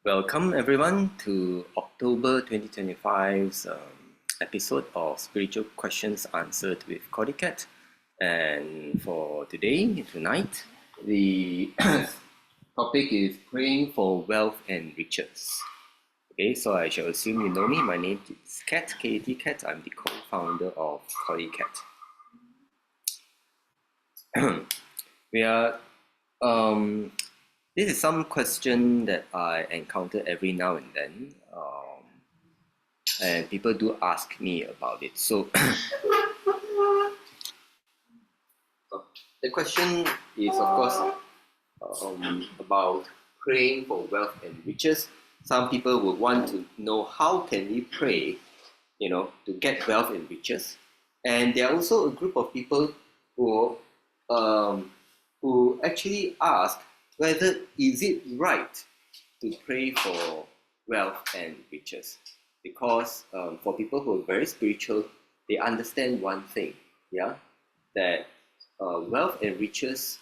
Welcome everyone to October 2025's episode of Spiritual Questions Answered with CordyKet. And for tonight, the topic is praying for wealth and riches. Okay, so I shall assume you know me. My name is Kat, K-A-T Kat. I'm the co-founder of CordyKet. This is some question that I encounter every now and then, and people do ask me about it. So the question is, of course, about praying for wealth and riches. Some people would want to know how can we pray, to get wealth and riches. And there are also a group of people who actually ask whether is it right to pray for wealth and riches. Because for people who are very spiritual, they understand one thing, that wealth and riches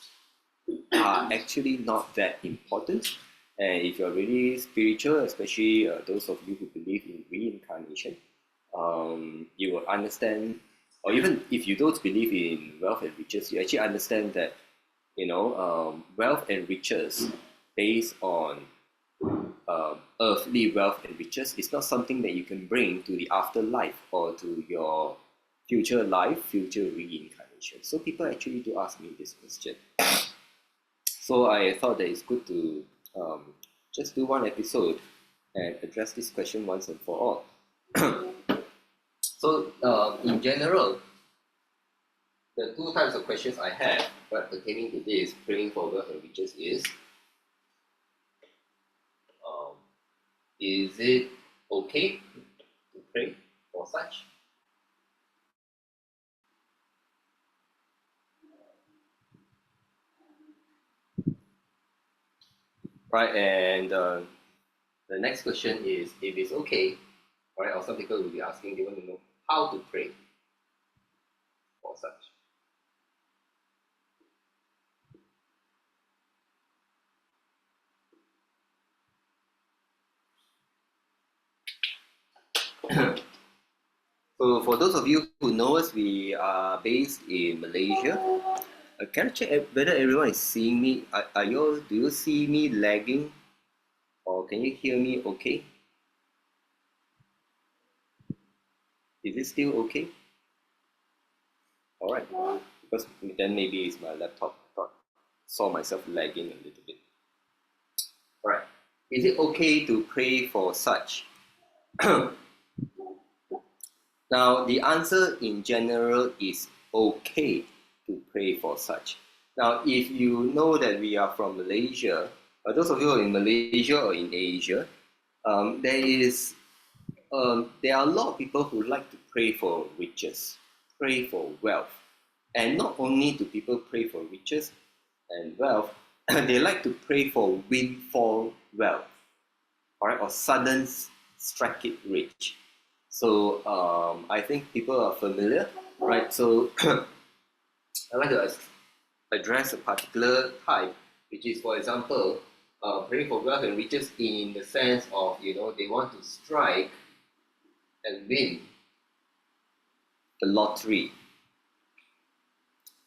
are actually not that important. And if you're really spiritual, especially those of you who believe in reincarnation, you will understand, or even if you don't believe in wealth and riches, you actually understand that wealth and riches based on earthly wealth and riches is not something that you can bring to the afterlife or to your future life, future reincarnation. So people actually do ask me this question. So I thought that it's good to just do one episode and address this question once and for all. So in general, the two types of questions I have pertaining to this praying for wealth and riches is it okay to pray for such? Right, and the next question is, if it's okay, right, or some people will be asking, they want to know how to pray for such. So for those of you who know us, we are based in Malaysia. Can I check whether everyone is seeing me? Do you see me lagging? Or can you hear me okay? Is it still okay? Alright, because then maybe it's my laptop. I saw myself lagging a little bit. Alright, is it okay to pray for such? Now, the answer in general is okay to pray for such. Now, if you know that we are from Malaysia, or those of you who are in Malaysia or in Asia, there are a lot of people who like to pray for riches, pray for wealth. And not only do people pray for riches and wealth, they like to pray for windfall wealth, or sudden strike it rich. So I think people are familiar, right? So I'd like to address a particular type, which is, for example, praying for wealth and riches in the sense of, they want to strike and win the lottery.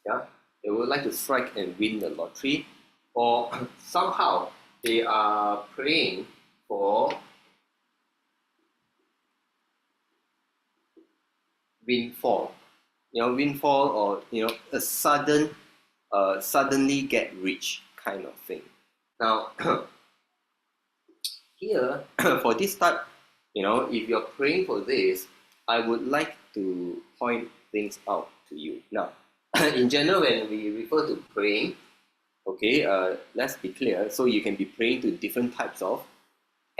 Yeah, they would like to strike and win the lottery, or somehow they are praying for windfall, or a suddenly get rich kind of thing. Now, here for this type, if you're praying for this, I would like to point things out to you. Now, in general, when we refer to praying, okay, let's be clear. So you can be praying to different types of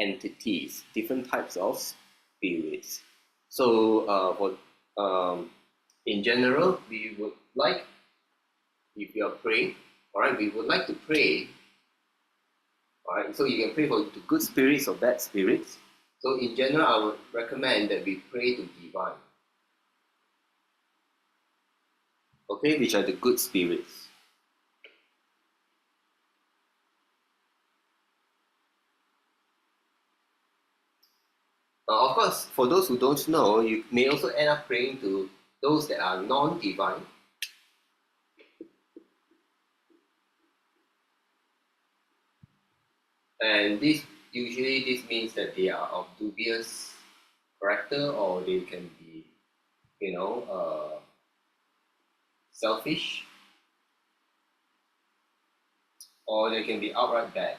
entities, different types of spirits. So in general, we would like, if you are praying, we would like to pray. So you can pray for good spirits or bad spirits. So in general, I would recommend that we pray to divine. Okay, which are the good spirits. Of course, for those who don't know, you may also end up praying to those that are non-divine. And this means that they are of dubious character, or they can be, selfish, or they can be outright bad.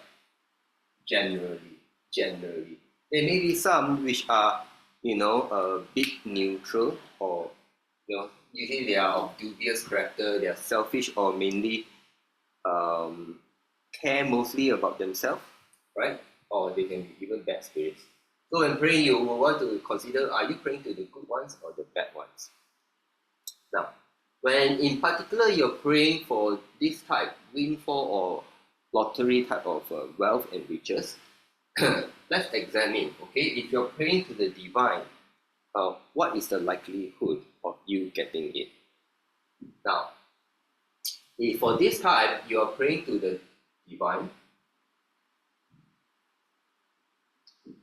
Generally, there may be some which are, a bit neutral, or usually they are of dubious character. They are selfish, or mainly um, care mostly about themselves, right? Or they can be even bad spirits. So when praying, you will want to consider: are you praying to the good ones or the bad ones? Now, when in particular you're praying for this type, windfall or lottery type of wealth and riches, let's examine, okay? If you're praying to the divine, what is the likelihood of you getting it? Now, if for this type, you're praying to the divine,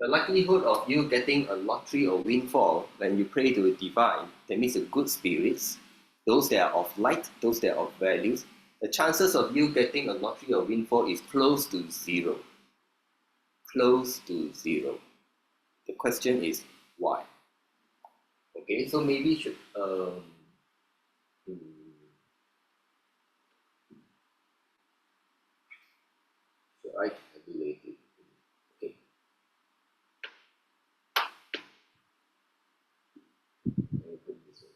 the likelihood of you getting a lottery or windfall when you pray to the divine, that means the good spirits, those that are of light, those that are of values, the chances of you getting a lottery or windfall is close to zero. Close to zero. The question is why? Okay, so maybe should I calculate it? Okay.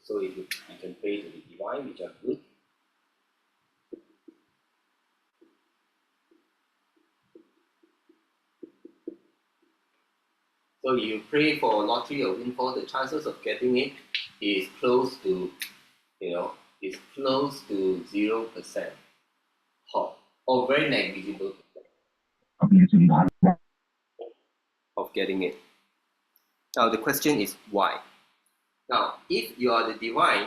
So if you can pray to the divine, which are good. So you pray for lottery or windfall, the chances of getting it is close to, is close to 0%, or very negligible of getting it. Now the question is why? Now, if you are the divine,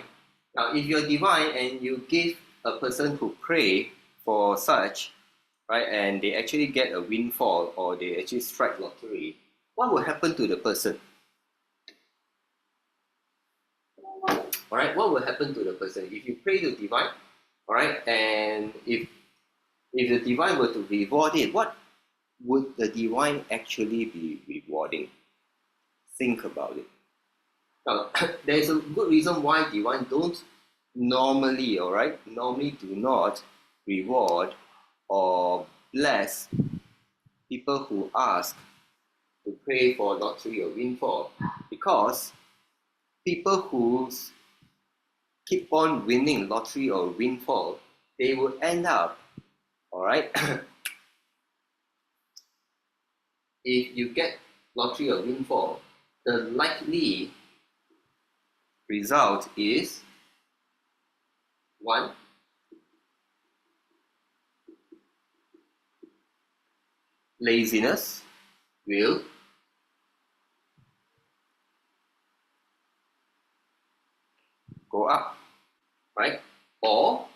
if you're divine and you give a person who pray for such, right, and they actually get a windfall or they actually strike lottery, what will happen to the person? All right, what will happen to the person if you pray to divine? All right, and if the divine were to reward it, what would the divine actually be rewarding? Think about it. Now, there is a good reason why divine don't normally, all right, normally do not reward or bless people who ask to pray for lottery or windfall, because people who keep on winning lottery or windfall, they will end up, all right, if you get lottery or windfall, the likely result is one, laziness will go up, right? Or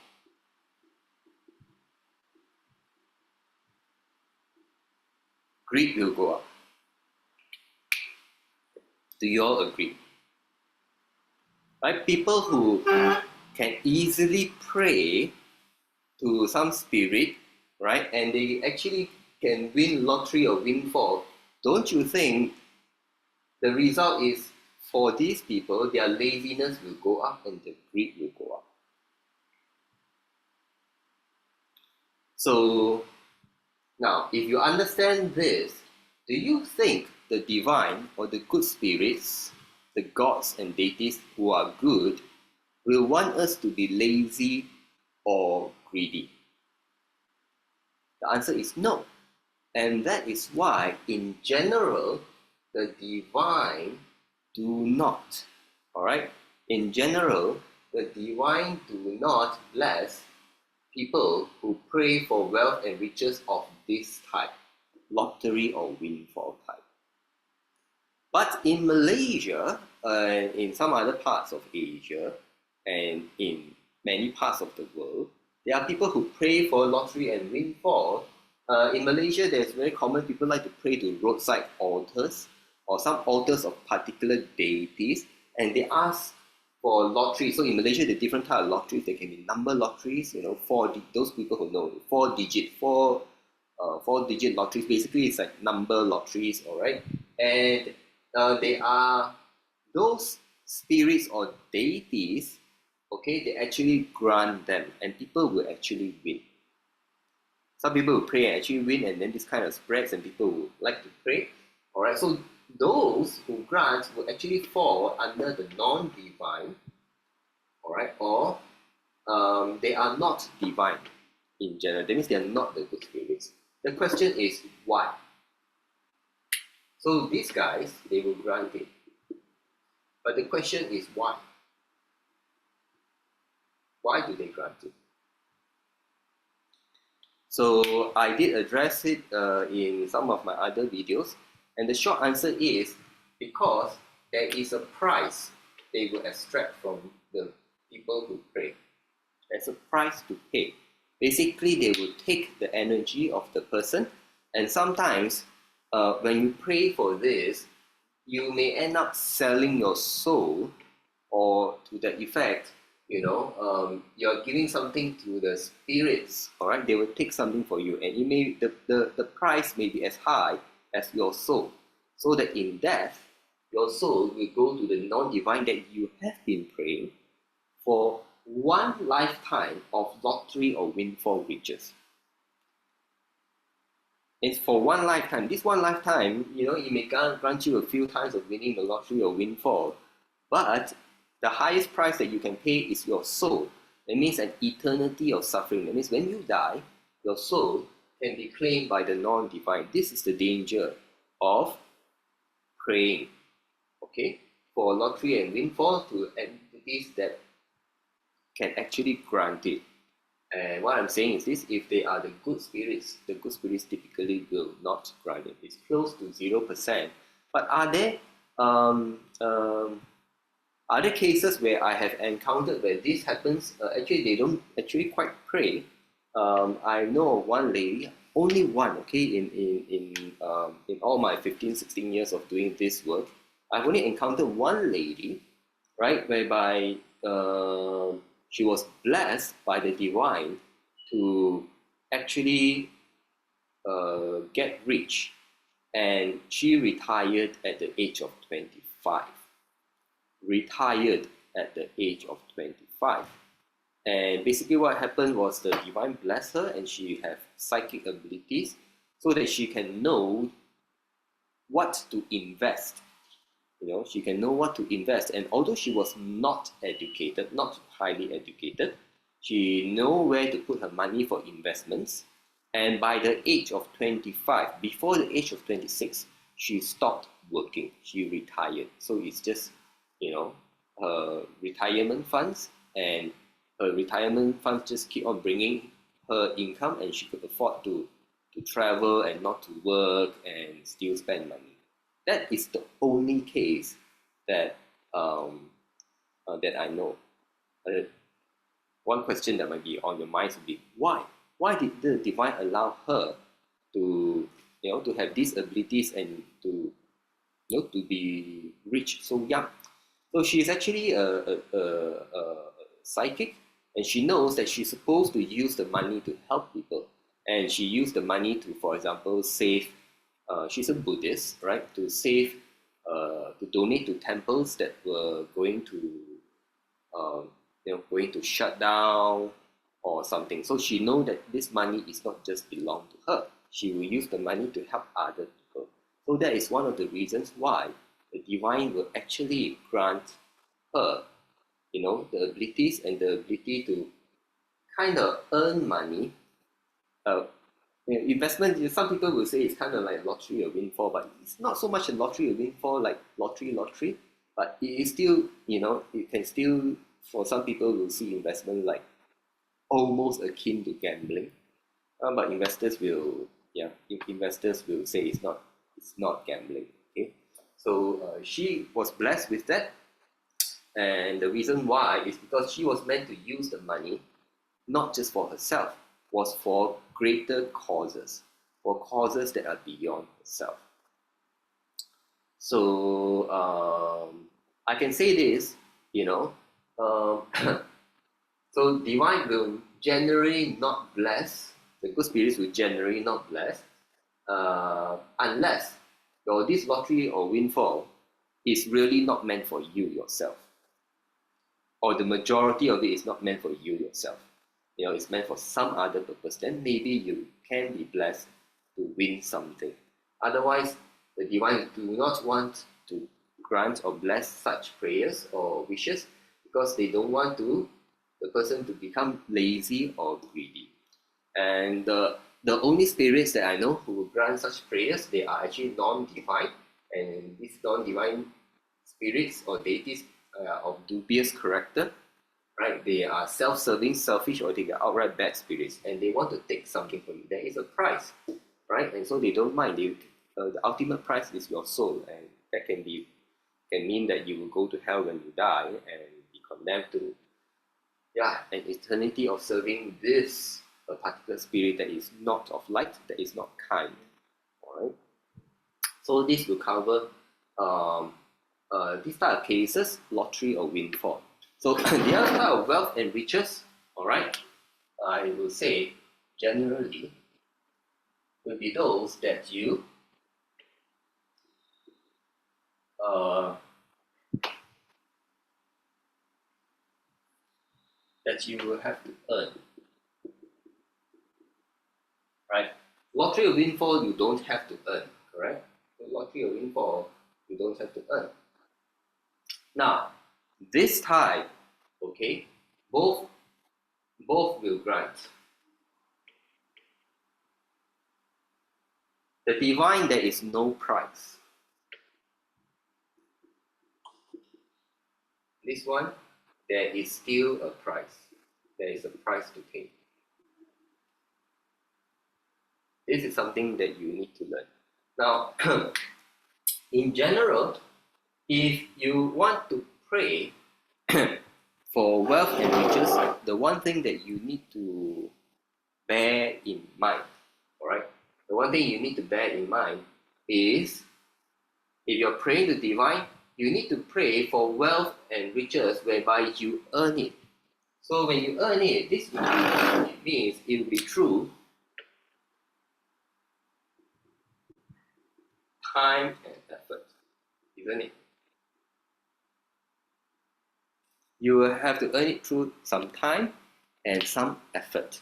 greed will go up. Do you all agree? Right? People who can easily pray to some spirit, right, and they actually can win lottery or windfall, don't you think the result is for these people, their laziness will go up and the greed will go up? So now, if you understand this, do you think the divine or the good spirits, the gods and deities who are good, will want us to be lazy or greedy? The answer is no. And that is why, in general, the divine do not, all right? In general, the divine do not bless people who pray for wealth and riches of this type, lottery or windfall type. But in Malaysia, and in some other parts of Asia, and in many parts of the world, there are people who pray for lottery and windfall. In Malaysia, there's very common people like to pray to roadside altars, or some altars of particular deities, and they ask for lottery. So in Malaysia, the different type of lotteries. There can be number lotteries, those people who know, four-digit lotteries. Basically, it's like number lotteries, all right? And they are those spirits or deities, okay, they actually grant them, and people will actually win. Some people will pray and actually win, and then this kind of spreads, and people will like to pray. All right, so those who grant will actually fall under the non-divine, all right, or they are not divine in general. That means they are not the good spirits. The question is why? So these guys, they will grant it. But the question is why? Why do they grant it? So I did address it in some of my other videos, and the short answer is because there is a price they will extract from the people who pray. There's a price to pay. Basically, they will take the energy of the person, and sometimes when you pray for this, you may end up selling your soul, or to that effect, you're giving something to the spirits, all right? They will take something for you, and the price may be as high as your soul, so that in death, your soul will go to the non-divine that you have been praying for one lifetime of lottery or windfall riches. It's for one lifetime. This one lifetime, it may grant you a few times of winning the lottery or windfall, but the highest price that you can pay is your soul. That means an eternity of suffering. That means when you die, your soul can be claimed by the non-divine. This is the danger of praying, okay, for lottery and windfall to entities that can actually grant it. And what I'm saying is this: if they are the good spirits typically will not grant it. It's close to 0%. But are there other cases where I have encountered where this happens? Actually, they don't actually quite pray. I know of one lady, only one, okay, in all my 15, 16 years of doing this work, I've only encountered one lady, right, whereby she was blessed by the divine to actually get rich, and she retired at the age of 25. Retired at the age of 25. And basically what happened was the divine blessed her, and she have psychic abilities so that she can know what to invest. She can know what to invest. And although she was not educated, not highly educated, she know where to put her money for investments. And by the age of 25, before the age of 26, she stopped working. She retired. So it's just, her retirement funds, and her retirement funds just keep on bringing her income, and she could afford to travel and not to work and still spend money. That is the only case that that I know. One question that might be on your mind would be why? Why did the divine allow her to to have these abilities and to to be rich so young? So she is actually a psychic, and she knows that she's supposed to use the money to help people, and she used the money to, for example, save. She's a Buddhist, right? To save, to donate to temples that were going to, going to shut down or something. So she knows that this money is not just belong to her. She will use the money to help other people. So that is one of the reasons why the divine will actually grant her, the abilities and the ability to kind of earn money. Investment, some people will say it's kind of like lottery or windfall, but it's not so much a lottery or windfall like lottery, but it is still, it can still, for some people will see investment like almost akin to gambling. But investors will say it's not gambling. Okay, so she was blessed with that, and the reason why is because she was meant to use the money not just for herself, was for greater causes, for causes that are beyond herself. So I can say this, you know, so divine will generally not bless, the good spirits will generally not bless, unless your this lottery or windfall is really not meant for you yourself, or the majority of it is not meant for you yourself. You know, it's meant for some other purpose. Then maybe you can be blessed to win something. Otherwise, the divine do not want to grant or bless such prayers or wishes because they don't want the person to become lazy or greedy. And the only spirits that I know who will grant such prayers, they are actually non-divine, and these non-divine spirits or deities of dubious character, right? They are self-serving, selfish, or they are outright bad spirits, and they want to take something from you. There is a price, right? And so they don't mind. The ultimate price is your soul, and that can mean that you will go to hell when you die and be condemned to an eternity of serving this a particular spirit that is not of light, that is not kind. All right. So this will cover these type of cases, lottery or windfall. So the other type of wealth and riches, all right, I will say generally will be those that you will have to earn, right? Lottery or windfall, you don't have to earn, correct? So lottery or windfall, you don't have to earn. Now, this type, okay, both will grant. The divine, there is no price. This one, there is still a price. There is a price to pay. This is something that you need to learn. Now, in general, if you want to pray for wealth and riches, the one thing that you need to bear in mind, all right? The one thing you need to bear in mind is, if you're praying to divine, you need to pray for wealth and riches whereby you earn it. So when you earn it, this means it will be through time and effort, isn't it? You will have to earn it through some time and some effort.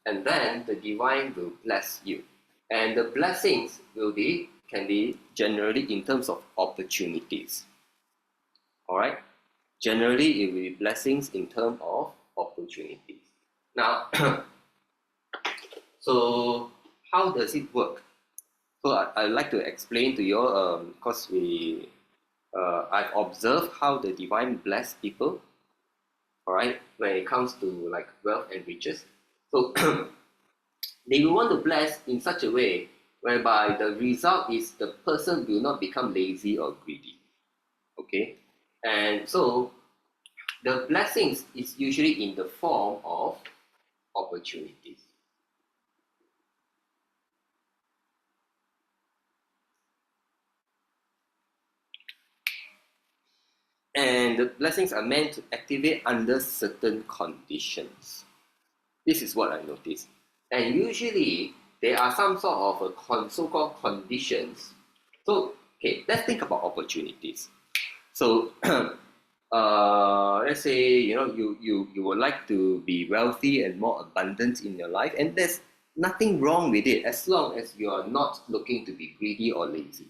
And then the divine will bless you. And the blessings can be generally in terms of opportunities. All right? Generally, it will be blessings in terms of opportunities. Now, so how does it work? So I'd like to explain to you, because I've observed how the divine bless people, all right, when it comes to like wealth and riches. So they will want to bless in such a way whereby the result is the person will not become lazy or greedy. Okay? And so the blessings is usually in the form of opportunities. And the blessings are meant to activate under certain conditions. This is what I noticed. And usually, there are some sort of so-called conditions. So, okay, let's think about opportunities. So, let's say you would like to be wealthy and more abundant in your life, and there's nothing wrong with it as long as you are not looking to be greedy or lazy.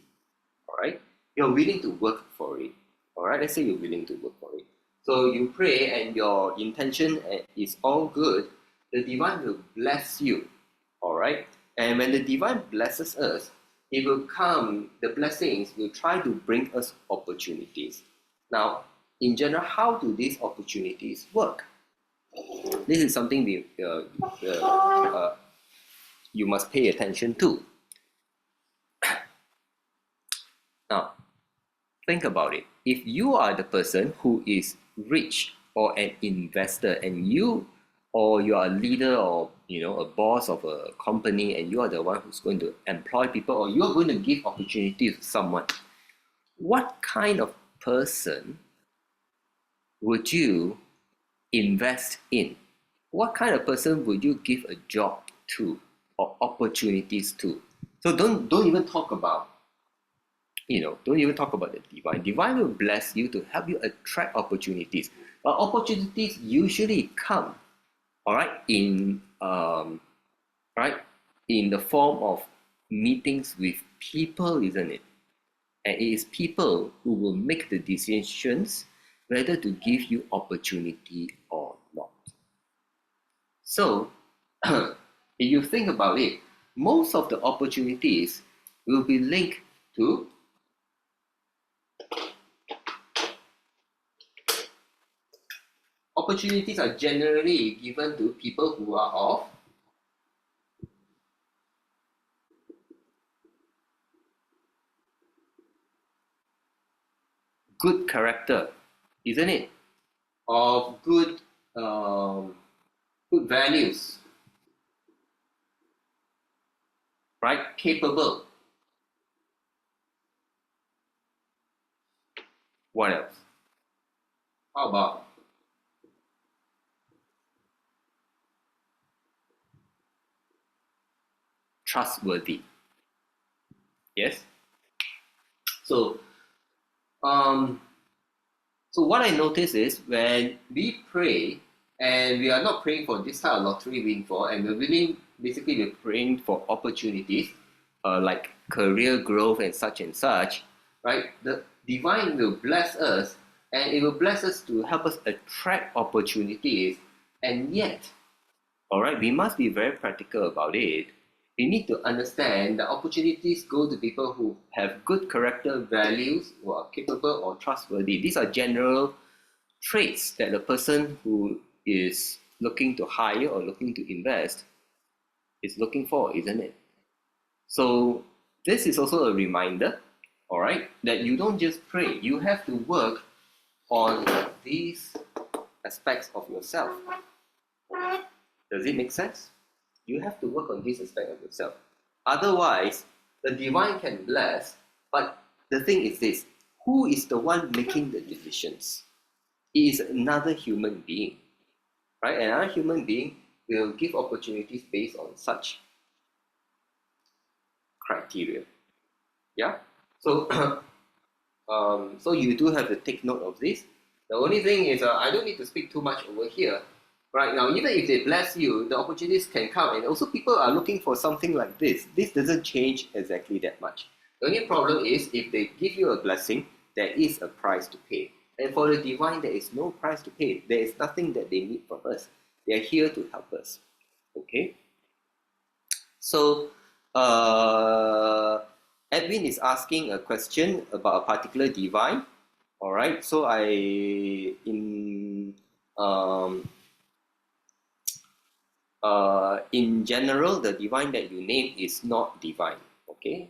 All right, you're willing to work for it. All right, let's say you're willing to work for it. So you pray and your intention is all good. The divine will bless you. All right, and when the divine blesses us, it will come. The blessings will try to bring us opportunities. Now, in general, how do these opportunities work? This is something you must pay attention to. Now, think about it. If you are the person who is rich or an investor, and you are a leader or a boss of a company, and you are the one who's going to employ people, or you are going to give opportunity to someone, what kind of person would you invest in? What kind of person would you give a job to or opportunities to? So don't even talk about, don't even talk about the divine. Divine will bless you to help you attract opportunities. But opportunities usually come, all right, right, in the form of meetings with people, isn't it? And it is people who will make the decisions whether to give you opportunity or not. So, if you think about it, most of the opportunities will be linked to opportunities are generally given to people who are of good character, isn't it? Of good values, right? Capable. What else? How about trustworthy? Yes. So, um, so what I notice is when we pray, and we are not praying for this type of lottery windfall, and we're really basically we're praying for opportunities, like career growth and such, right? The divine will bless us, and it will bless us to help us attract opportunities, and yet, all right, we must be very practical about it. We need to understand that opportunities go to people who have good character values, who are capable or trustworthy. These are general traits that the person who is looking to hire or looking to invest is looking for, isn't it? So this is also a reminder, all right, that you don't just pray, you have to work on these aspects of yourself. Does it make sense? You have to work on this aspect of yourself. Otherwise, the divine can bless, but the thing is this, who is the one making the decisions? It is another human being, right? Another human being will give opportunities based on such criteria. Yeah. So, so you do have to take note of this. The only thing is, I don't need to speak too much over here. Right now, even if they bless you, the opportunities can come, and also people are looking for something like this. This doesn't change exactly that much. The only problem is if they give you a blessing, there is a price to pay. And for the divine, there is no price to pay. There is nothing that they need from us. They are here to help us. Okay? So, Edwin is asking a question about a particular divine. All right. So in general, the divine that you name is not divine. Okay,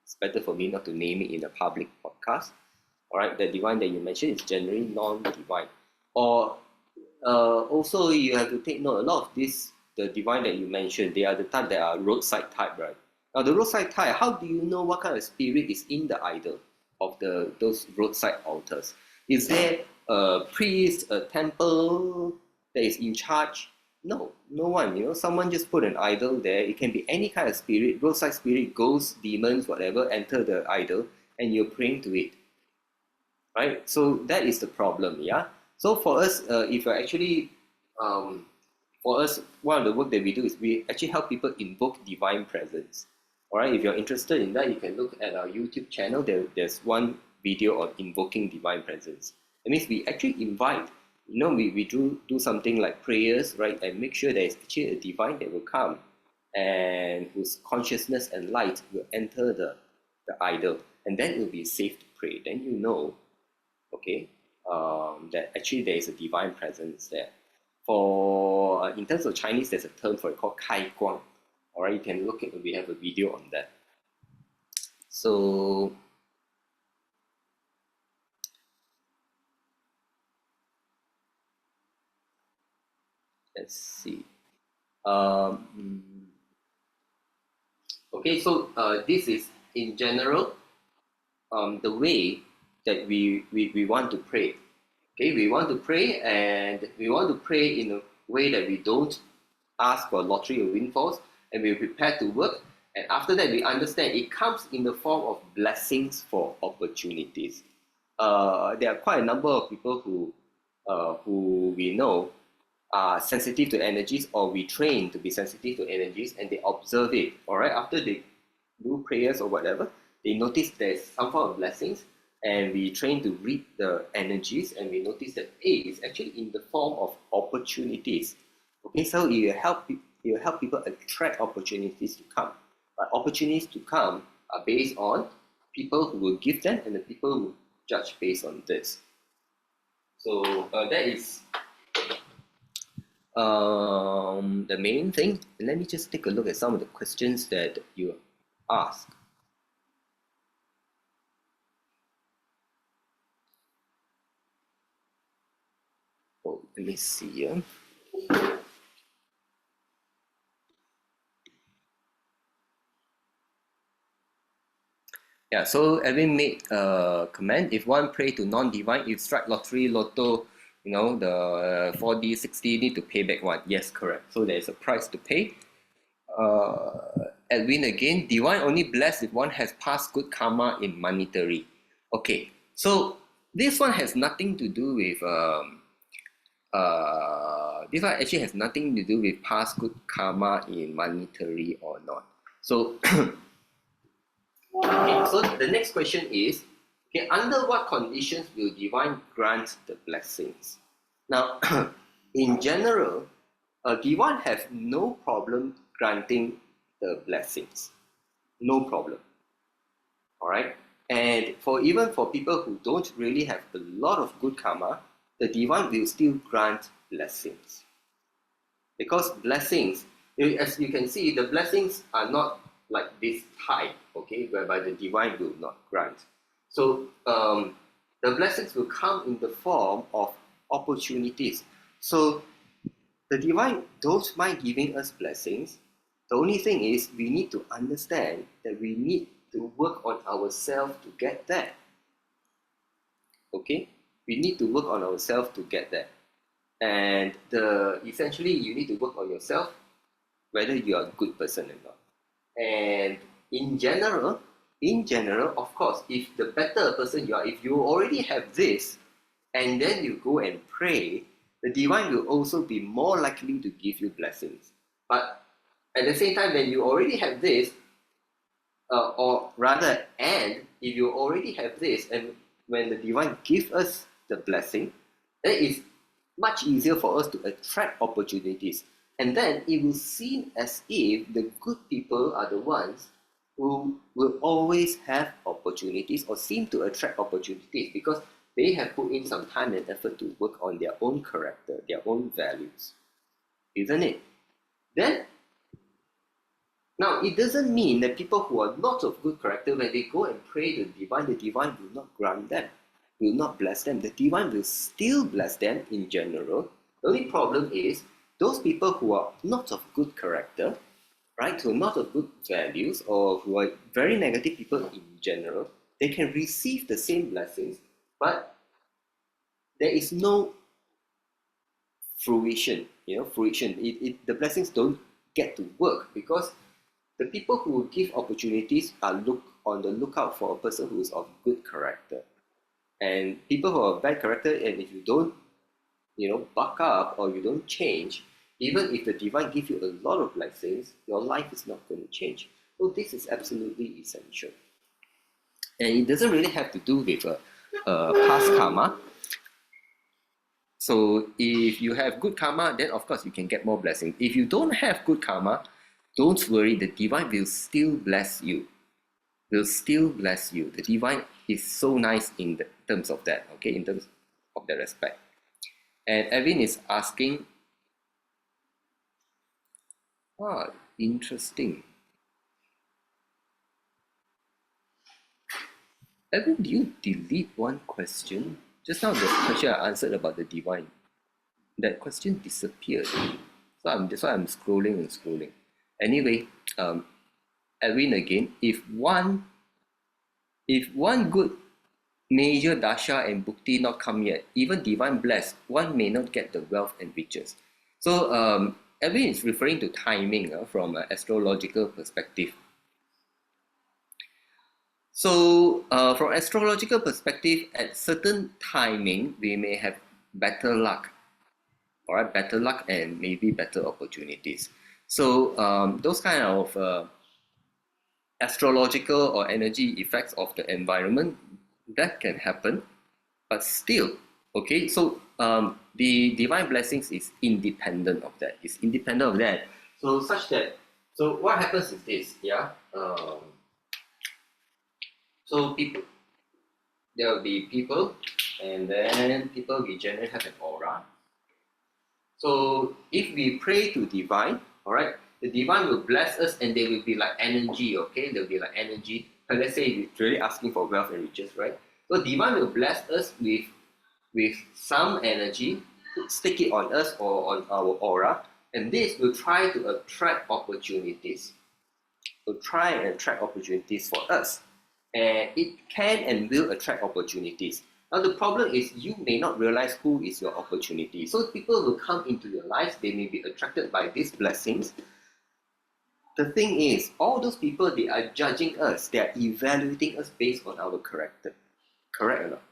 it's better for me not to name it in a public podcast. All right, the divine that you mentioned is generally non-divine. Or also, you have to take note. A lot of the divine that you mentioned, they are the type that are roadside type, right? Now, the roadside type, how do you know what kind of spirit is in the idol of those roadside altars? Is there a priest, a temple that is in charge? No, no one. Someone just put an idol there. It can be any kind of spirit, roadside spirit, ghosts, demons, whatever, enter the idol, and you're praying to it, right? So that is the problem, yeah. So for us, if you're actually, for us, one of the work that we do is we actually help people invoke divine presence. All right, if you're interested in that, you can look at our YouTube channel. There's one video on invoking divine presence. That means we actually invite, we do something like prayers, right, and make sure there's actually a divine that will come and whose consciousness and light will enter the idol, and then it will be safe to pray. Then okay, that actually there is a divine presence there. For in terms of Chinese, there's a term for it called kai guang. All right, you can look at, we have a video on that. So let's see. Okay, so this is in general the way that we want to pray. Okay, we want to pray, and we want to pray in a way that we don't ask for lottery or windfalls, and we're prepared to work. And after that, we understand it comes in the form of blessings for opportunities. There are quite a number of people who we know are sensitive to energies, or we train to be sensitive to energies, and they observe it. All right, after they do prayers or whatever, they notice there's some form of blessings, and we train to read the energies, and we notice that it's actually in the form of opportunities. Okay, so it will help people attract opportunities to come. But opportunities to come are based on people who will give them, and the people who judge based on this. So that is the main thing. Let me just take a look at some of the questions that you asked. Oh, let me see here. Yeah, so Edwin made a comment. If one pray to non-divine, if strike lottery, lotto, the 4D, 60, need to pay back one. Yes, correct. So there's a price to pay. Edwin again, divine only bless if one has past good karma in monetary. Okay, so this one has nothing to do with this one actually has nothing to do with past good karma in monetary or not. So okay, so the next question is, okay, under what conditions will divine grant the blessings? Now, in general, divine has no problem granting the blessings. No problem. All right? And even for people who don't really have a lot of good karma, the divine will still grant blessings. Because blessings, as you can see, the blessings are not like this type, okay, whereby the divine will not grant. So the blessings will come in the form of opportunities. So the divine don't mind giving us blessings. The only thing is we need to understand that we need to work on ourselves to get that. Okay? We need to work on ourselves to get that. And essentially you need to work on yourself whether you are a good person or not. And in general, of course, if the better person you are, if you already have this, and then you go and pray, the divine will also be more likely to give you blessings. But at the same time, when you already have this, and if you already have this, and when the divine gives us the blessing, then it's much easier for us to attract opportunities. And then it will seem as if the good people are the ones who will always have opportunities or seem to attract opportunities because they have put in some time and effort to work on their own character, their own values. Isn't it? Then, now it doesn't mean that people who are not of good character, when they go and pray to the divine will not grant them, will not bless them. The divine will still bless them in general. The only problem is those people who are not of good character, right, who are not of good values, or who are very negative people in general, they can receive the same blessings, but there is no fruition. The blessings don't get to work because the people who give opportunities are on the lookout for a person who is of good character. And people who are bad character, and if you don't, buck up or you don't change, even if the divine gives you a lot of blessings, your life is not going to change. So this is absolutely essential. And it doesn't really have to do with past karma. So if you have good karma, then of course you can get more blessings. If you don't have good karma, don't worry, the divine will still bless you. Will still bless you. The divine is so nice in terms of that, okay, in terms of that respect. And Evan is asking, interesting. Evan, do you delete one question? Just now the question I answered about the divine, that question disappeared. So that's why I'm scrolling and scrolling. Anyway, Edwin again, if if one good major dasha and bhukti not come yet, even divine bless, one may not get the wealth and riches. So Edwin is referring to timing from an astrological perspective. So from astrological perspective, at certain timing, we may have better luck, all right, better luck and maybe better opportunities. So those kind of astrological or energy effects of the environment, that can happen, but still, okay, so the divine blessings is independent of that. It's independent of that. So such that, so what happens is this, yeah. So people, there will be people, and then people will generally have an aura. So if we pray to divine, all right, the divine will bless us, and they will be like energy, okay? They'll be like energy. And let's say we're really asking for wealth and riches, right? So divine will bless us with some energy, stick it on us or on our aura, and this will try to attract opportunities. Will try and attract opportunities for us. And it can and will attract opportunities. Now the problem is you may not realize who is your opportunity. So people will come into your lives, they may be attracted by these blessings. The thing is, all those people, they are judging us, they are evaluating us based on our character. Correct or not?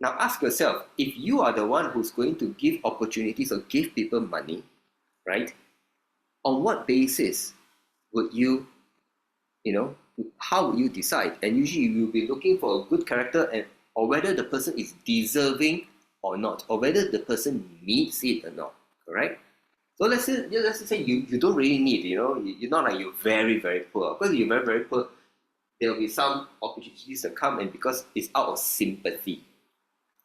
Now ask yourself, if you are the one who's going to give opportunities or give people money, right? On what basis would you, how would you decide? And usually you'll be looking for a good character, and or whether the person is deserving or not, or whether the person needs it or not, correct? So let's say you don't really need, you're not like you're very, very poor. Because you're very, very poor, there will be some opportunities that come, and because it's out of sympathy,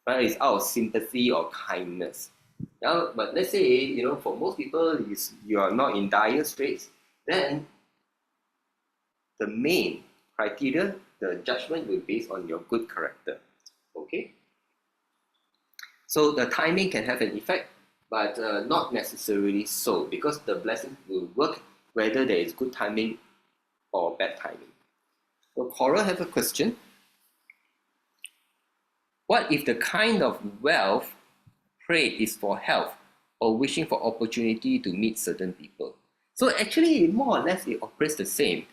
right? It's out of sympathy or kindness. Now, but let's say, for most people, you are not in dire straits, then the main criteria, the judgment will be based on your good character. Okay? So the timing can have an effect, but not necessarily so, because the blessing will work whether there is good timing or bad timing. So Cora have a question. What if the kind of wealth prayed is for health or wishing for opportunity to meet certain people? So actually, more or less, it operates the same.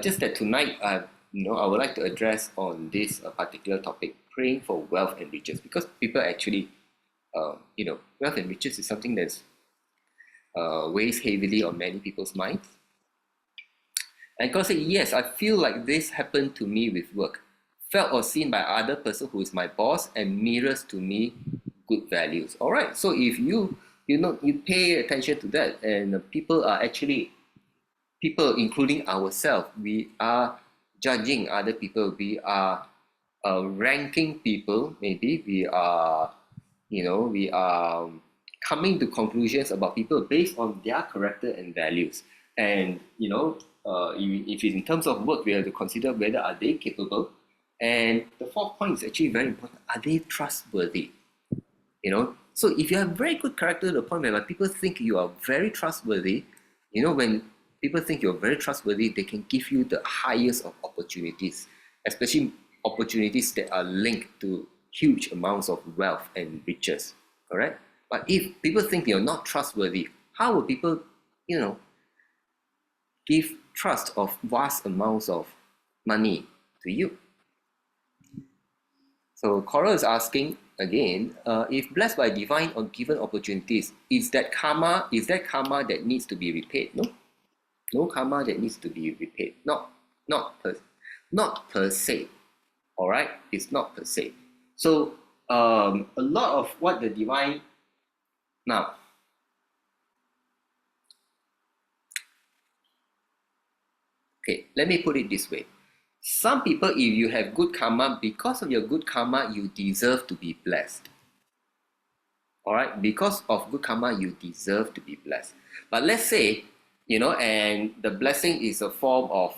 Just that tonight, I would like to address on this particular topic, praying for wealth and riches, because people actually, wealth and riches is something that's weighs heavily on many people's minds. And God said, yes, I feel like this happened to me with work, felt or seen by other person who is my boss and mirrors to me good values. All right, so if you pay attention to that, and people are actually, people including ourselves, we are judging other people, we are ranking people, maybe we are coming to conclusions about people based on their character and values. And if it's in terms of work, we have to consider whether are they capable. And the fourth point is actually very important: are they trustworthy? So if you have very good character to the point where people think you are very trustworthy, when people think you're very trustworthy, they can give you the highest of opportunities, especially opportunities that are linked to huge amounts of wealth and riches, correct? But if people think you're not trustworthy, how will people, give trust of vast amounts of money to you? So Coral is asking again, if blessed by divine or given opportunities, is that karma that needs to be repaid? No karma that needs to be repaid. Not per se. All right, it's not per se. So a lot of what the divine now. Okay, let me put it this way. Some people, if you have good karma, because of your good karma, you deserve to be blessed. All right, because of good karma, you deserve to be blessed. But let's say, and the blessing is a form of,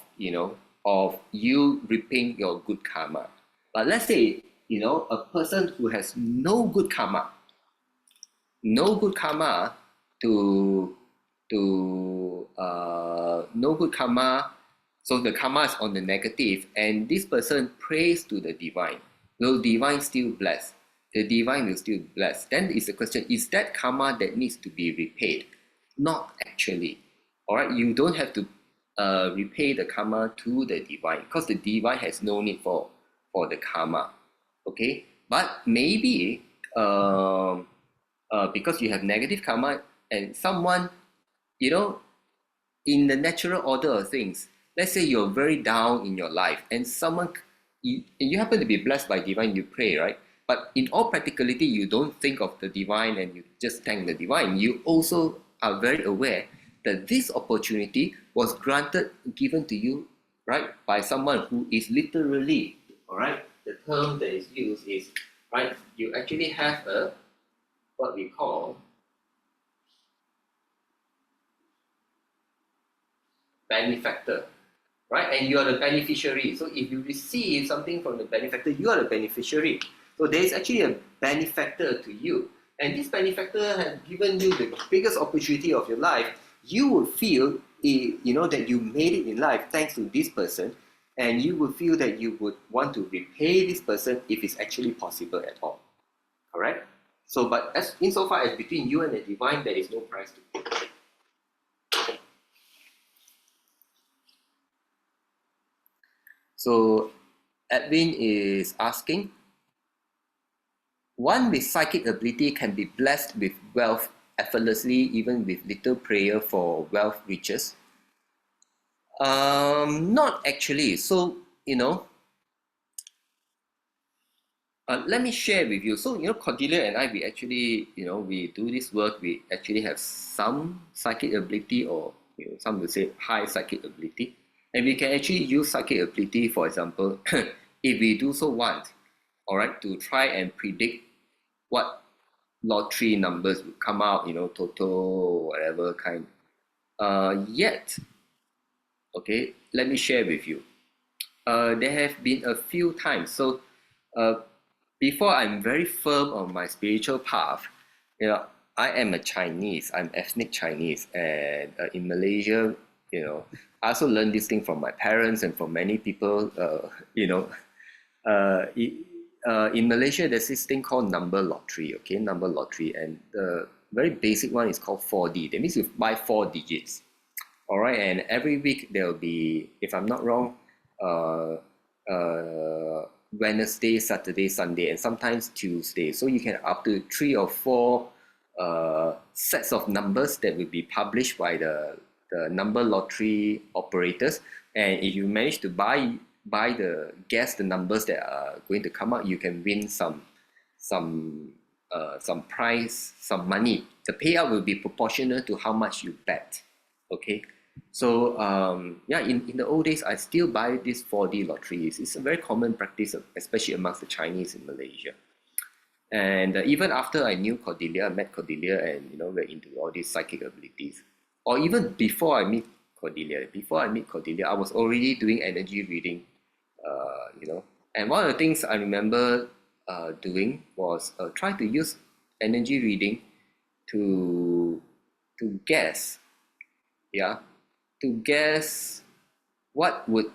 of you reaping your good karma. But let's say, a person who has no good karma So the karma is on the negative, and this person prays to the divine. Will divine still bless? The divine will still bless. Then is the question, is that karma that needs to be repaid? Not actually. All right, you don't have to repay the karma to the divine, because the divine has no need for the karma. Okay, but maybe because you have negative karma and someone, you know, in the natural order of things, let's say you're very down in your life and someone, you happen to be blessed by divine, you pray, right? But in all practicality, you don't think of the divine and you just thank the divine. You also are very aware that this opportunity was given to you, right, by someone who is literally, all right, the term that is used is, right, you actually have a, what we call, benefactor, right? And you are the beneficiary. So if you receive something from the benefactor, you are the beneficiary. So there is actually a benefactor to you. And this benefactor has given you the biggest opportunity of your life. You will feel, that you made it in life thanks to this person. And you will feel that you would want to repay this person if it's actually possible at all. Correct? So, but as insofar as between you and the divine, there is no price to pay. So Edwin is asking, one with psychic ability can be blessed with wealth effortlessly, even with little prayer for wealth riches. Not actually. So, let me share with you. So, Cordelia and I, we actually, we do this work. We actually have some psychic ability, or some would say high psychic ability. And we can actually use psychic ability, for example, if we do so want, all right, to try and predict what lottery numbers would come out, Toto, whatever kind. Yet, okay, let me share with you. There have been a few times. So, before I'm very firm on my spiritual path, I am a Chinese. I'm ethnic Chinese, and in Malaysia, I also learned this thing from my parents and from many people. In Malaysia, there's this thing called number lottery. Okay, number lottery, and the very basic one is called 4D. That means you buy 4 digits. All right, and every week there will be, if I'm not wrong, Wednesday, Saturday, Sunday, and sometimes Tuesday. So you can have up to 3 or 4 sets of numbers that will be published by the number lottery operators. And if you manage to guess the numbers that are going to come out, you can win some prize, some money. The payout will be proportional to how much you bet. Okay. So yeah, in the old days, I still buy these 4D lotteries. It's a very common practice, especially amongst the Chinese in Malaysia. And even after I knew Cordelia, I met Cordelia, and we're into all these psychic abilities. Or even before I meet Cordelia, I was already doing energy reading. And one of the things I remember doing was try to use energy reading to guess, yeah, to guess what would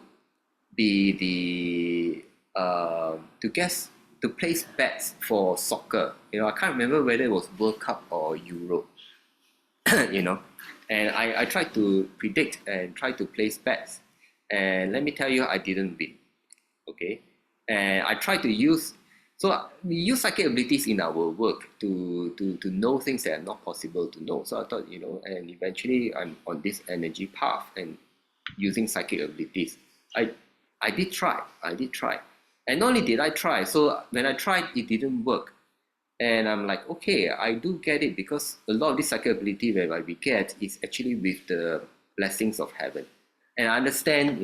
be the to place bets for soccer. I can't remember whether it was World Cup or Euro. And I tried to predict and try to place bets, and let me tell you, I didn't win. Okay, and I tried to use, so we use psychic abilities in our work to know things that are not possible to know. So I thought, and eventually I'm on this energy path and using psychic abilities. I did try, and not only did I try, so when I tried, it didn't work. And I'm like, okay, I do get it, because a lot of this psychic ability that we get is actually with the blessings of heaven. And I understand,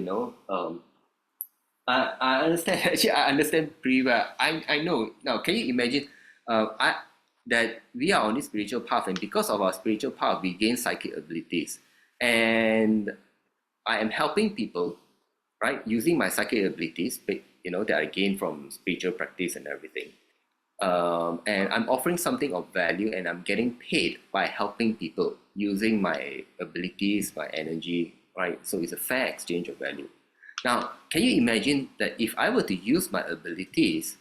I understand. Actually, I understand pretty well. I know. Now, can you imagine that we are on this spiritual path, and because of our spiritual path, we gain psychic abilities. And I am helping people, right, using my psychic abilities, that I gain from spiritual practice and everything. And I'm offering something of value, and I'm getting paid by helping people using my abilities, my energy, right? So it's a fair exchange of value. Now, can you imagine that if I were to use my abilities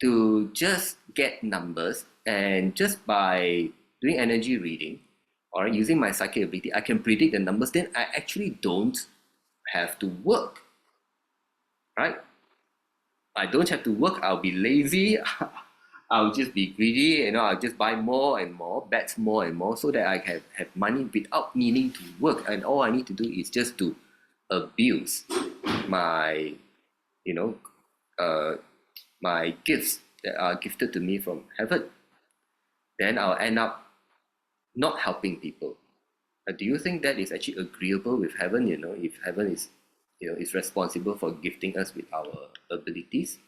to just get numbers, and just by doing energy reading or using my psychic ability, I can predict the numbers, then I actually don't have to work, right? I don't have to work, I'll be lazy, I'll just be greedy, I'll just buy more and more, bets more and more, so that I can have money without needing to work. And all I need to do is just to abuse my, you know, uh, my gifts that are gifted to me from heaven. Then I'll end up not helping people. Do you think that is actually agreeable with heaven? If heaven is responsible for gifting us with our abilities?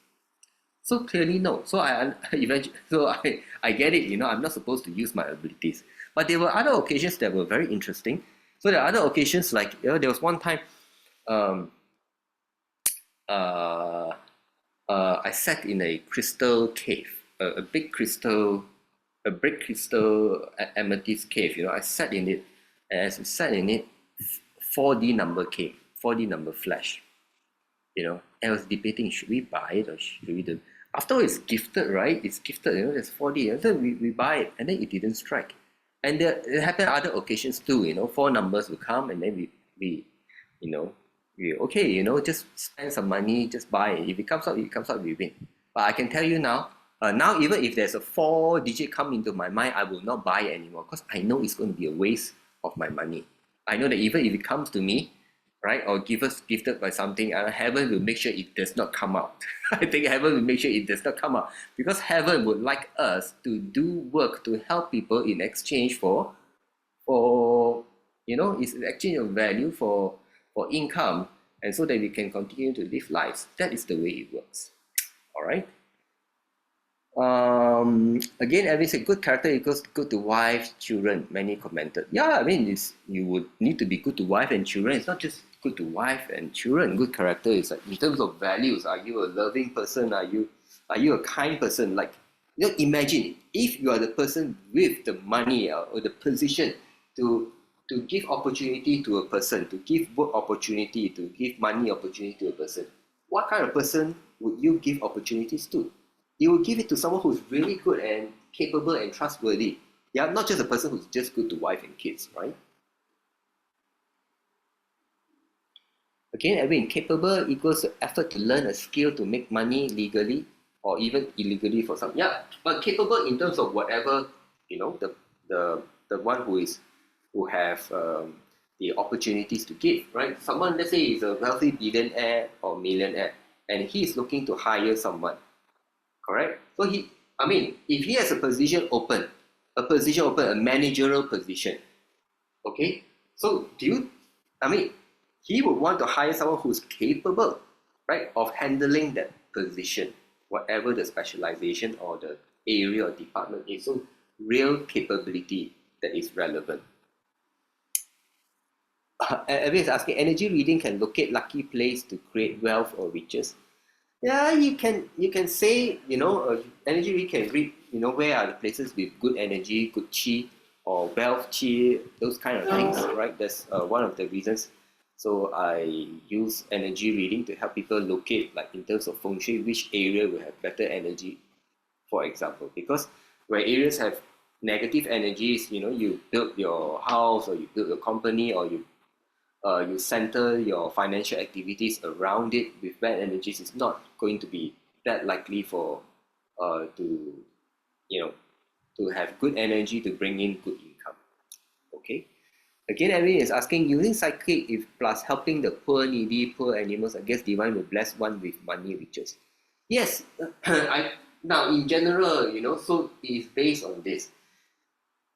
So clearly no. So I eventually, I get it. I'm not supposed to use my abilities. But there were other occasions that were very interesting. So there are other occasions, like there was one time, um, uh, I sat in a crystal cave, a big crystal, amethyst cave. I sat in it, and as I sat in it, 4D number came, 4D number flash. I was debating, should we buy it or should we do? After all, it's gifted, right? It's gifted, there's 4D. And then we buy it, and then it didn't strike. And it happened other occasions too. Four numbers will come, and then you know, okay, just spend some money, just buy it. If it comes out, we win. But I can tell you now even if there's a 4 digit come into my mind, I will not buy it anymore, because I know it's going to be a waste of my money. I know that even if it comes to me, right, or gifted by something, heaven will make sure it does not come out. I think heaven will make sure it does not come out, because heaven would like us to do work to help people in exchange for it's an exchange of value for income, and so that we can continue to live lives. That is the way it works. All right. Again, Evan said, good character equals good to wife, children. Many commented. Yeah, I mean, you would need to be good to wife and children. It's not just good to wife and children. Good character is like in terms of values. Are you a loving person? Are you a kind person? Like, imagine if you are the person with the money or the position to give opportunity to a person, to give work opportunity, to give money opportunity to a person. What kind of person would you give opportunities to? You will give it to someone who's really good and capable and trustworthy. Yeah, not just a person who's just good to wife and kids, right? Again, Edwin, capable equals effort to learn a skill to make money legally or even illegally for some. Yeah, but capable in terms of whatever, the one who have the opportunities to give, right? Someone, let's say, is a wealthy billionaire or millionaire, and he is looking to hire someone. Correct? So if he has a managerial position, okay? So he would want to hire someone who's capable, right, of handling that position, whatever the specialization or the area or department is. So real capability that is relevant. Everyone is asking, energy reading can locate lucky place to create wealth or riches. Yeah, you can say, energy read can read, where are the places with good energy, good chi, or wealth chi, those kind of things, right? That's one of the reasons. So I use energy reading to help people locate, like in terms of feng shui, which area will have better energy, for example. Because where areas have negative energies, you build your house or you build your company or you center your financial activities around it with bad energies, it's not going to be that likely for to to have good energy to bring in good income. Okay. Again, Erin is asking, using psychic if plus helping the poor, needy, poor animals, I guess divine will bless one with money riches. Yes, now in general, so it is based on this.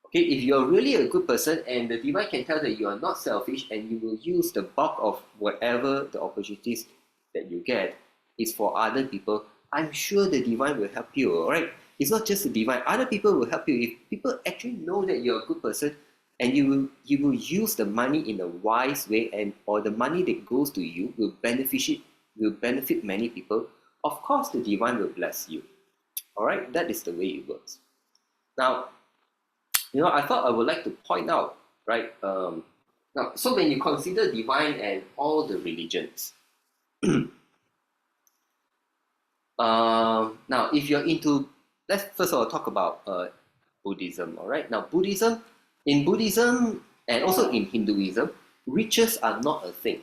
Okay, if you're really a good person and the divine can tell that you are not selfish and you will use the bulk of whatever the opportunities that you get is for other people, I'm sure the divine will help you, all right? It's not just the divine, other people will help you. If people actually know that you're a good person and you will use the money in a wise way, and or the money that goes to you will benefit many people, of course the divine will bless you. All right, that is the way it works. Now, I thought I would like to point out, right? Now, so when you consider divine and all the religions, Now, if you're into, let's first of all talk about Buddhism. All right. Now, in Buddhism and also in Hinduism, riches are not a thing.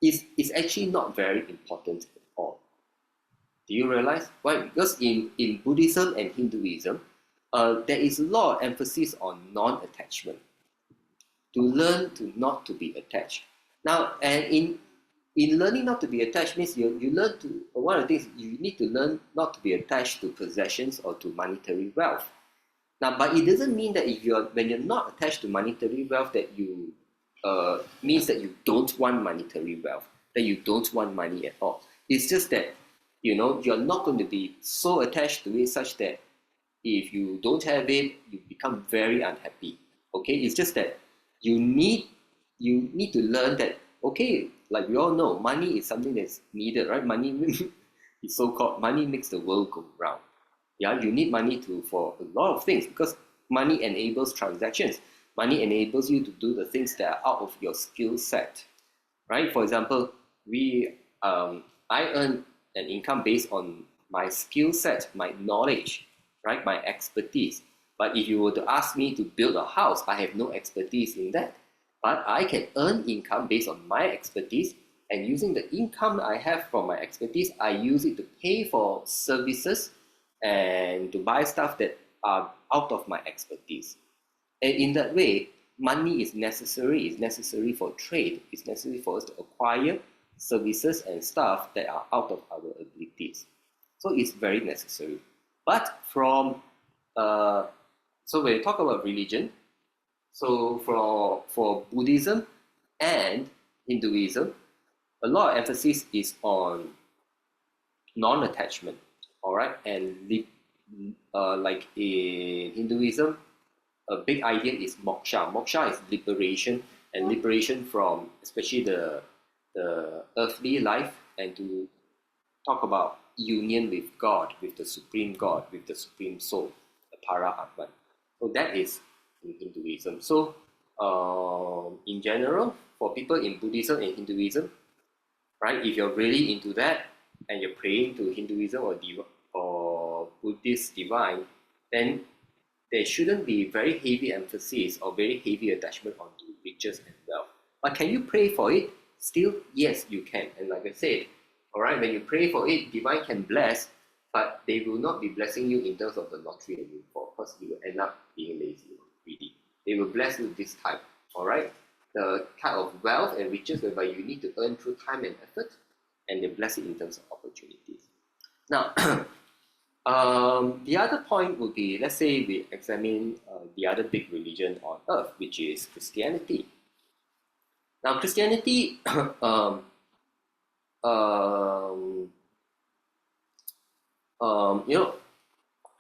It's actually not very important at all. Do you realize why? Because in Buddhism and Hinduism, there is a lot of emphasis on non-attachment, to learn to not to be attached. Now, and in learning not to be attached means you learn to, one of the things, you need to learn not to be attached to possessions or to monetary wealth. Now, but it doesn't mean that when you're not attached to monetary wealth, that you means that you don't want monetary wealth, that you don't want money at all. It's just that you're not going to be so attached to it such that if you don't have it, you become very unhappy. Okay, it's just that you need to learn that, okay, like we all know, money is something that's needed, right? Money is so-called money makes the world go round. Yeah, you need money for a lot of things, because money enables transactions. Money enables you to do the things that are out of your skill set, right? For example, I earn an income based on my skill set, my knowledge, right? My expertise. But if you were to ask me to build a house, I have no expertise in that. But I can earn income based on my expertise, and using the income I have from my expertise, I use it to pay for services and to buy stuff that are out of my expertise. And in that way, money is necessary. It's necessary for trade. It's necessary for us to acquire services and stuff that are out of our abilities. So it's very necessary. But so when you talk about religion, so for Buddhism and Hinduism, a lot of emphasis is on non-attachment. All right, and like in Hinduism, a big idea is moksha. Moksha is liberation, and liberation from especially the earthly life, and to talk about union with God, with the supreme God, with the supreme soul, the para Atman. So that is in Hinduism. So in general, for people in Buddhism and Hinduism, right, if you're really into that and you're praying to Hinduism or Buddhist divine, then there shouldn't be very heavy emphasis or very heavy attachment onto riches and wealth. But can you pray for it? Still, yes, you can. And like I said, all right, when you pray for it, divine can bless, but they will not be blessing you in terms of the lottery and windfall, because you will end up being lazy or greedy. They will bless you this type, all right? The type of wealth and riches whereby you need to earn through time and effort, and they bless it in terms of opportunities. Now, the other point would be, let's say we examine the other big religion on earth, which is Christianity. Now, Christianity,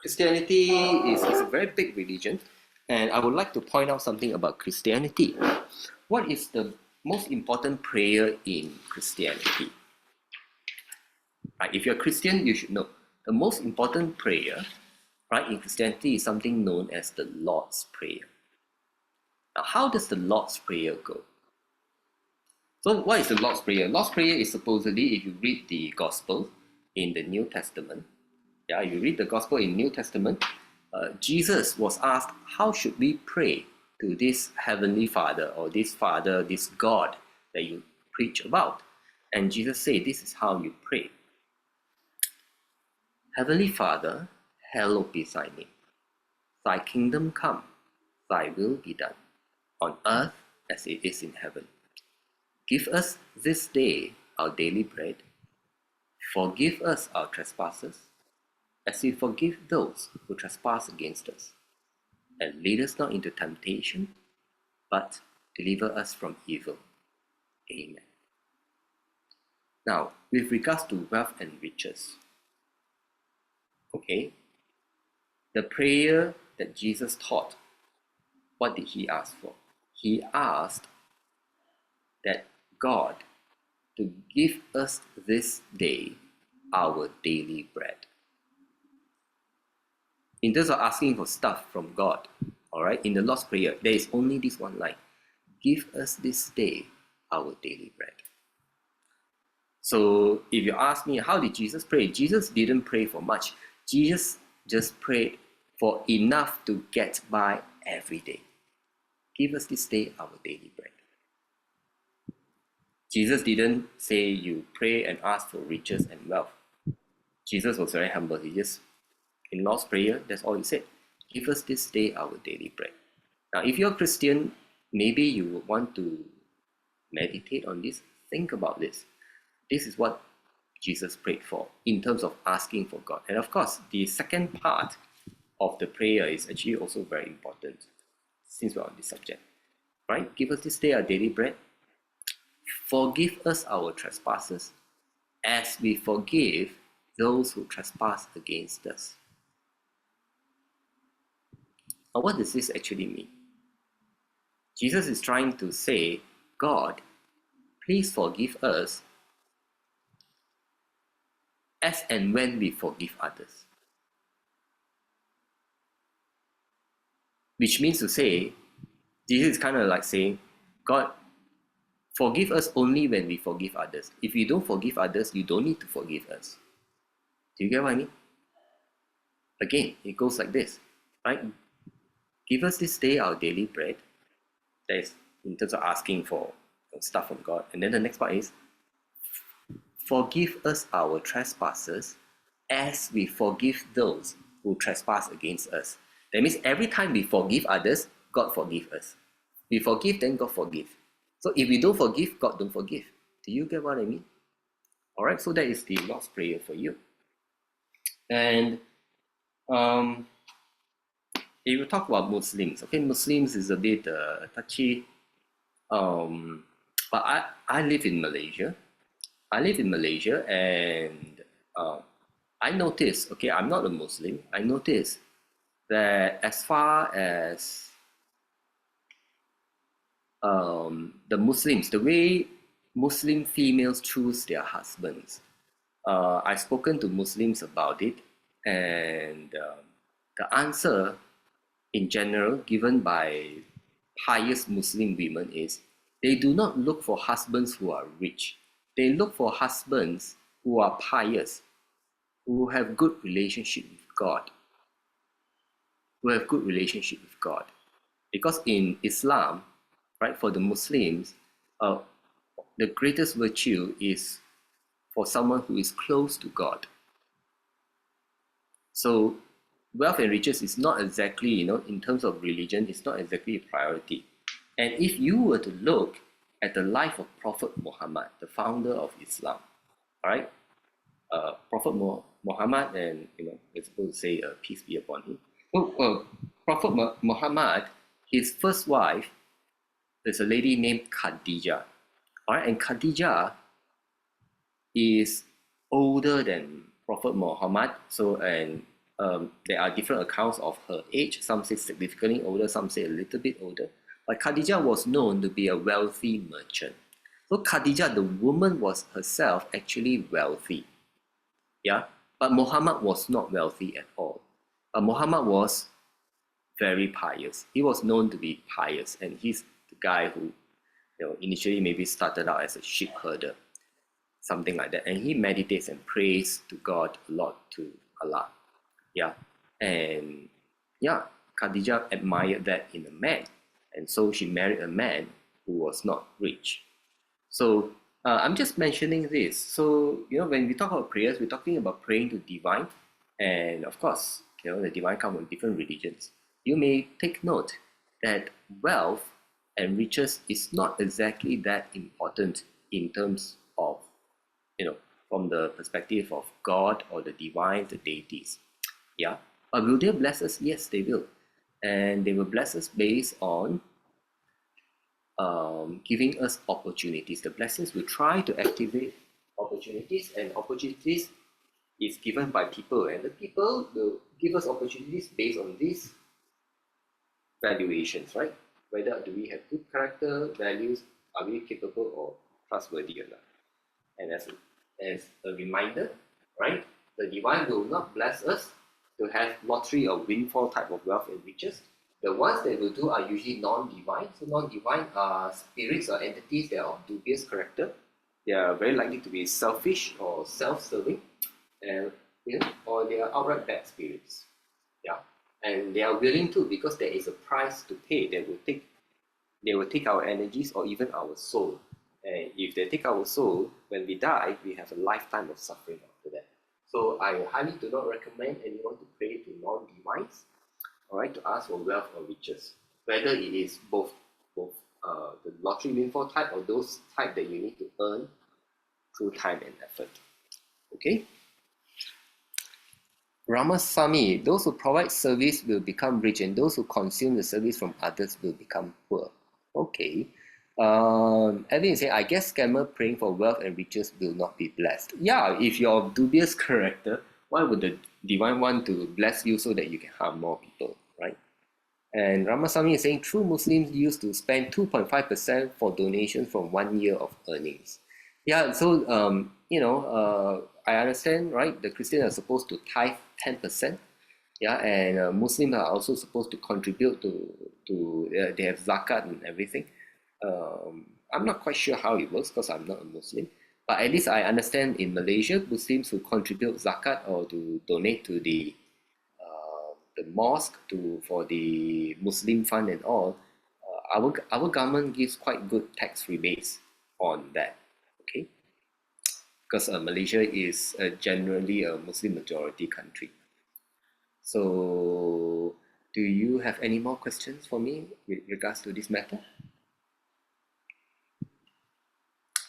Christianity is a very big religion, and I would like to point out something about Christianity. What is the most important prayer in Christianity? Right, if you're a Christian, you should know the most important prayer, right, in Christianity is something known as the Lord's Prayer. Now, how does the Lord's Prayer go? So what is the Lord's Prayer? Lord's Prayer is supposedly, if you read the Gospel in the New Testament, you read the Gospel in New Testament, Jesus was asked, how should we pray to this Heavenly Father, or this Father, this God that you preach about? And Jesus said, this is how you pray. Heavenly Father, hallowed be thy name. Thy kingdom come, thy will be done, on earth as it is in heaven. Give us this day our daily bread. Forgive us our trespasses, as we forgive those who trespass against us. And lead us not into temptation, but deliver us from evil. Amen. Now, with regards to wealth and riches, okay, the prayer that Jesus taught, what did he ask for? He asked that God to give us this day our daily bread. In terms of asking for stuff from God, all right, in the Lord's Prayer, there is only this one line: give us this day our daily bread. So if you ask me, how did Jesus pray? Jesus didn't pray for much. Jesus just prayed for enough to get by every day. Give us this day our daily bread. Jesus didn't say you pray and ask for riches and wealth. Jesus was very humble. He just, in Lord's Prayer, that's all he said. Give us this day our daily bread. Now, if you're a Christian, maybe you would want to meditate on this, think about this. This is what Jesus prayed for in terms of asking for God. And of course, the second part of the prayer is actually also very important since we're on this subject. Right? Give us this day our daily bread. Forgive us our trespasses as we forgive those who trespass against us. Now, what does this actually mean? Jesus is trying to say, God, please forgive us as and when we forgive others. Which means to say, Jesus is kind of like saying, God, forgive us only when we forgive others. If you don't forgive others, you don't need to forgive us. Do you get what I mean? Again, it goes like this, right? Give us this day our daily bread. That is in terms of asking for stuff from God. And then the next part is, forgive us our trespasses as we forgive those who trespass against us. That means every time we forgive others, God forgive us. We forgive, then God forgive. So if we don't forgive, God don't forgive. Do you get what I mean? All right, so that is the Lord's Prayer for you. And if you talk about Muslims, okay, Muslims is a bit touchy. But I live in Malaysia. And I noticed, okay, I'm not a Muslim. I noticed that as far as the Muslims, the way Muslim females choose their husbands, I've spoken to Muslims about it, and the answer in general given by pious Muslim women is they do not look for husbands who are rich. They look for husbands who are pious, who have good relationship with God. Because in Islam, right, for the Muslims, the greatest virtue is for someone who is close to God. So wealth and riches is not exactly, in terms of religion, it's not exactly a priority. And if you were to look at the life of Prophet Muhammad, the founder of Islam, right? Prophet Muhammad, and we're supposed to say peace be upon him. Prophet Muhammad, his first wife is a lady named Khadija. All right, and Khadija is older than Prophet Muhammad. So, and there are different accounts of her age. Some say significantly older, some say a little bit older. But Khadija was known to be a wealthy merchant. So Khadija, the woman, was herself actually wealthy. Yeah, but Muhammad was not wealthy at all. Muhammad was very pious. He was known to be pious, and he's the guy who, initially maybe started out as a sheep herder, something like that. And he meditates and prays to God a lot, to Allah. Yeah, and yeah, Khadija admired that in a man, and so she married a man who was not rich. So I'm just mentioning this. So when we talk about prayers, we're talking about praying to divine, and of course, the divine come from different religions. You may take note that wealth and riches is not exactly that important in terms of, from the perspective of God or the divine, the deities. Yeah, but will they bless us? Yes, they will, and they will bless us based on giving us opportunities. The blessings will try to activate opportunities, and opportunities is given by people, and the people will give us opportunities based on these valuations, right? Whether do we have good character, values, are we capable or trustworthy or not? And as a reminder, right, the divine will not bless us to have lottery or windfall type of wealth and riches. The ones that will do are usually non-divine. So non-divine are spirits or entities that are of dubious character. They are very likely to be selfish or self-serving, and or they are outright bad spirits. Yeah, and they are willing to, because there is a price to pay. They will take our energies or even our soul. And if they take our soul, when we die, we have a lifetime of suffering after that. So I highly do not recommend anyone to pray to non-divines, all right, to ask for wealth or riches, whether it is both the lottery windfall type or those type that you need to earn through time and effort. Okay. Ramasamy, those who provide service will become rich, and those who consume the service from others will become poor. Okay. Evan is saying, I guess scammer praying for wealth and riches will not be blessed. Yeah, if you're of dubious character, why would the divine want to bless you so that you can harm more people, right? And Ramasamy is saying, true Muslims used to spend 2.5% for donations from 1 year of earnings. Yeah, so, I understand, right? The Christians are supposed to tithe 10%. Yeah, and Muslims are also supposed to contribute to they have zakat and everything. I'm not quite sure how it works because I'm not a Muslim, but at least I understand in Malaysia, Muslims who contribute zakat or to donate to the mosque for the Muslim fund and all, our government gives quite good tax rebates on that. Okay, because Malaysia is generally a Muslim majority country. So, do you have any more questions for me with regards to this matter?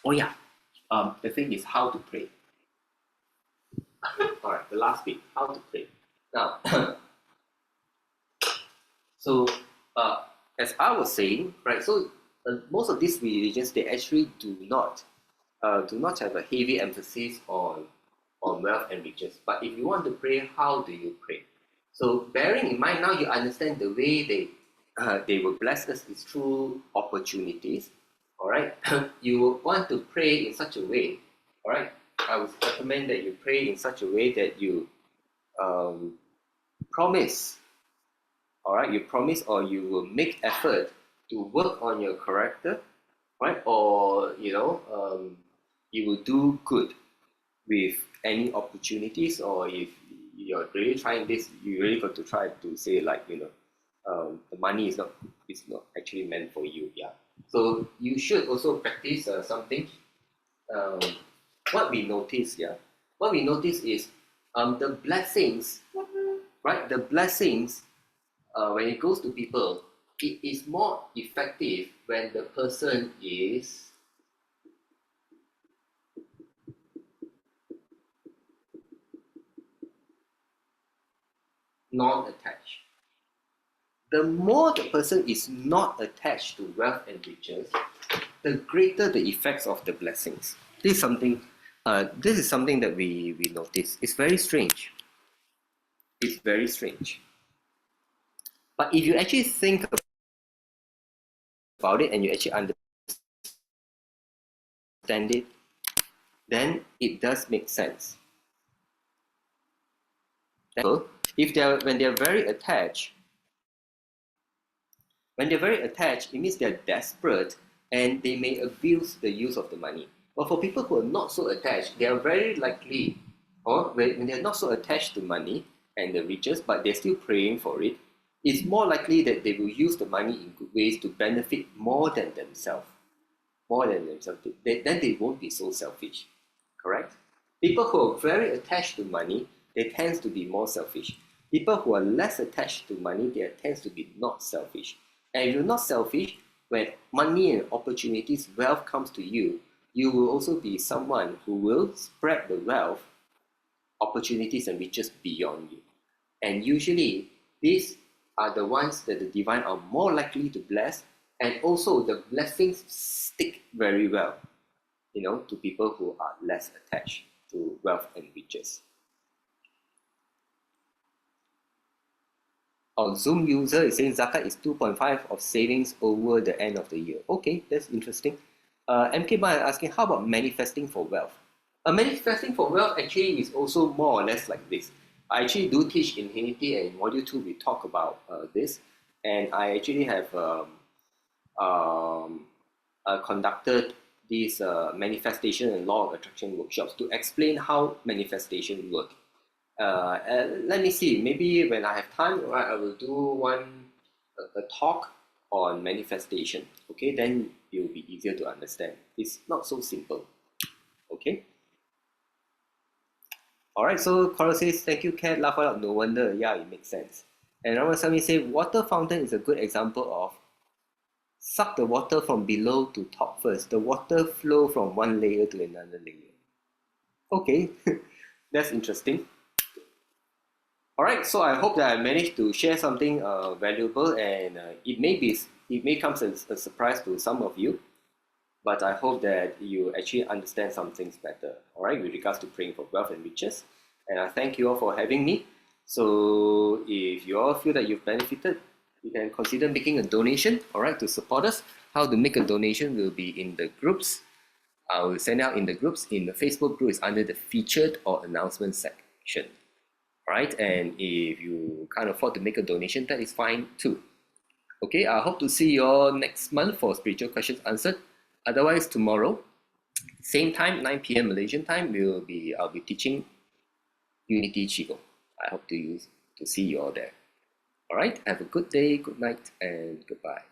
Oh yeah, the thing is how to pray. All right, the last bit, how to pray. Now, so uh, as I was saying, right? So most of these religions they actually do not have a heavy emphasis on wealth and riches. But if you want to pray, how do you pray? So bearing in mind now you understand the way they will bless us is through opportunities. All right, you will want to pray in such a way. All right, I would recommend that you pray in such a way that you um, promise. All right, you promise or you will make effort to work on your character, right? Or you will do good with any opportunities, or if you're really trying this, you really got to try to say like the money is not actually meant for you. Yeah, so you should also practice something. um, what we notice, yeah, what we notice is the blessings, right? The blessings, when it goes to people, it is more effective when the person is non-attached. The more the person is not attached to wealth and riches, the greater the effects of the blessings. This is something that we notice. It's very strange. It's very strange. But if you actually think about it and you actually understand it, then it does make sense. If they're very attached, it means they're desperate and they may abuse the use of the money. But for people who are not so attached, they are very likely, or when they're not so attached to money and the riches, but they're still praying for it, it's more likely that they will use the money in good ways to benefit more than themselves. Then they won't be so selfish. Correct? People who are very attached to money, they tend to be more selfish. People who are less attached to money, they tend to be not selfish. And if you're not selfish, when money and opportunities, wealth comes to you, you will also be someone who will spread the wealth, opportunities, and riches beyond you. And usually, these are the ones that the divine are more likely to bless, and also the blessings stick very well, to people who are less attached to wealth and riches. Our Zoom user is saying zakat is 2.5 of savings over the end of the year. Okay, that's interesting. MK Bar is asking, how about manifesting for wealth? Manifesting for wealth actually is also more or less like this. I actually do teach in Infinity, and in Module 2 we talk about this, and I actually have conducted these manifestation and law of attraction workshops to explain how manifestation work. Let me see, maybe when I have time, right, I will do a talk on manifestation. Okay, then it will be easier to understand. It's not so simple. Okay. All right. So Coral says, "Thank you, Cat. Laugh out. No wonder. Yeah, it makes sense." And Ramasamy say, "Water fountain is a good example of suck the water from below to top first. The water flow from one layer to another layer." Okay, that's interesting. All right, so I hope that I managed to share something valuable, and it may come as a surprise to some of you, but I hope that you actually understand some things better. All right, with regards to praying for wealth and riches, and I thank you all for having me. So if you all feel that you've benefited, you can consider making a donation. All right, to support us. How to make a donation will be in the groups. I will send out in the groups. In the Facebook group is under the featured or announcement section. Right? And if you can't afford to make a donation, that is fine too. Okay, I hope to see you all next month for spiritual questions answered. Otherwise, tomorrow, same time, 9 p.m. Malaysian time, I'll be teaching Unity Qigong. I hope to see you all there. All right, have a good day, good night, and goodbye.